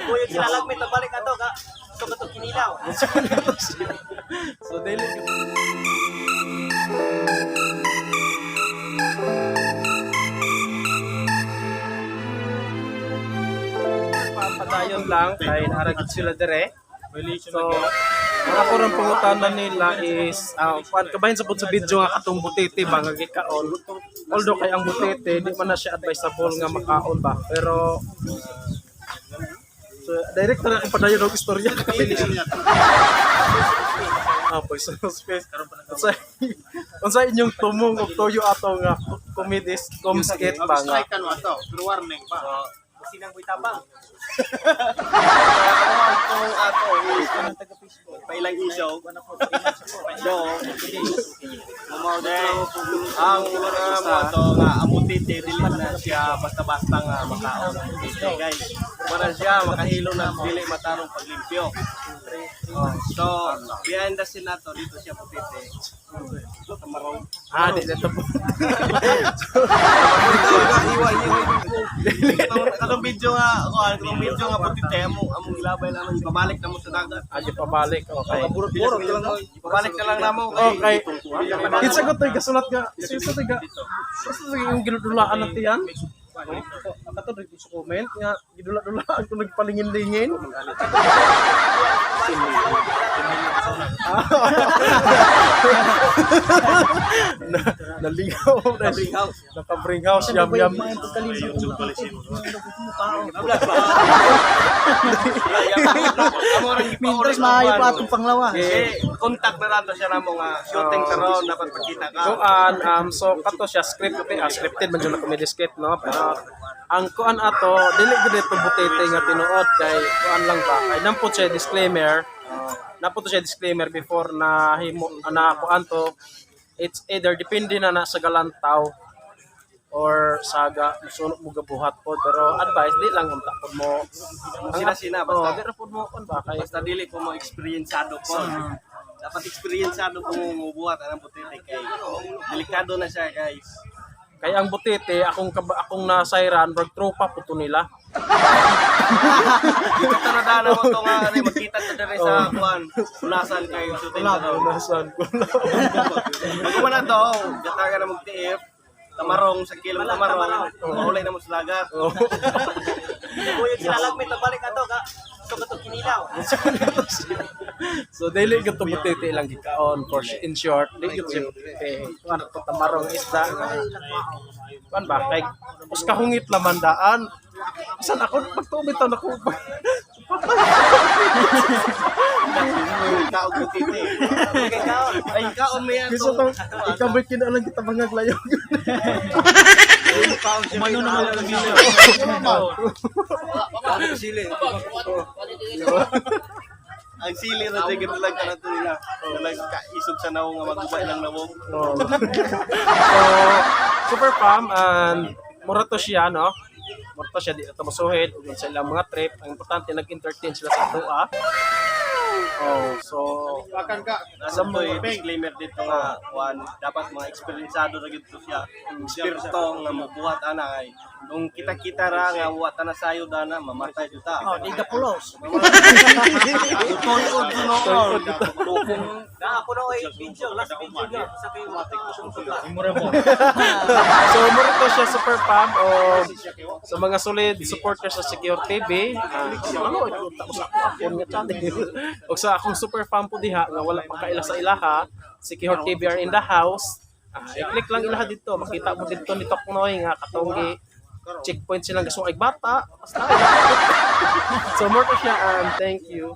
Kuyog sila lang may tabalik ato ka. Ito ka ito kinilaw. So daily padayon lang kay naragid sila dire. So mga kurang pangutanan nila is kabahin sa pud sa video nga katong butete ba nga gikaon. Although kay ang butete di man na siya advisable nga makaon ba, pero so direct na akong padayon og istorya. So space unsa inyong tumong og toyo ato nga comedies skit ba nga Strike ano ato. Pero warning pa. Sinang buhay tabang. Ang ato is pailang isaw. So, ang mga ato nga amutite dili na siya basta-basta nga makaon. Okay, guys. Para siya makahilo na dili matarong paglimpyo. So, behind the scene nato dito siya putite. di dito po. Katong video nga, katong video nga putite among ilabay lang ibabalik na mo sa dagat. Di pabalik. Okay. Puro lang ibabalik na lang namo Okay. Kinsa ko toy gasulat nga. Kinsa toy ga. Sa yung gidudulaan ng tiyan. Kato dito sa comment nga gidula-dulaan ko nagpalingin-lingin. Naligaw. Naka-bring house. Yum. Mintos maayo pa atong panglawa. Contact na nato siya namo nga shooting karon dapat pagkita ka. So kato siya scripted man jud na comedy skit no, pero ang kuan ato dili gid ito butete nga tinuod kay kuan lang ba kay nampot siya disclaimer. Napot siya disclaimer before na himo na kuan to, it's either depende na sa galantaw or saga musunod mo gabuhat po, pero advice di lang unta pod mo Sina basta pero pod mo kon ba kay basta dili ko mo experienceado po. Dapat experienceado ko mo buhat ang butete kay delikado na siya, guys. kay ang butete akong nasayran rag tropa po to nila. Dito tanadana mo to nga magkita ta dire sa kuan. Ulasan kay shooting na daw. Unasan ko na. Bago man na to, gataga na magtiip. Tamarong sa kilong tamarong. Mahulay na mo sa dagat. Kuyog sila lang may tabalik ato ka. Ito ka ito kinilaw. So daily gato butete lang gikaon for in short di gyud siya kuan to tamarong isda kuan ba kay us kahungit lamandaan san ako pagtubit na ko Kaog butete. Ay kaon mo yan gusto to. tong ikabay kinalang kita bangag layog. Kumano naman ang video. Sili. Ang sili na tigil talaga na ito nila. Talagang kaisog sa naong nga magubay lang nawog. So super fam and mura to siya no. Mura to siya di ito masuhid ug sa ilang mga trip. Ang importante nag-entertain sila sa tuwa. So Akan ka. Nasa mo disclaimer dito nga one dapat mga eksperyensado na gito siya. Espiritu nga mabuhat ana ay nung kita-kita ra nga buhat na sayo dana mamatay juta. Di ka pulos. Tutoy-od noon. Na ako na oy video, last video ga sa kay So mura to siya super fam o sa mga solid supporters sa Secure TV. Ano sa akong nga channel. O sa akong super fan po diha nga wala pa kaila sa ilaha, Secure TV are in the house. I-click lang ilaha dito, makita mo dito ni Tok Noy nga katong checkpoint silang gasong ay bata. Basta. So more to siya and thank you.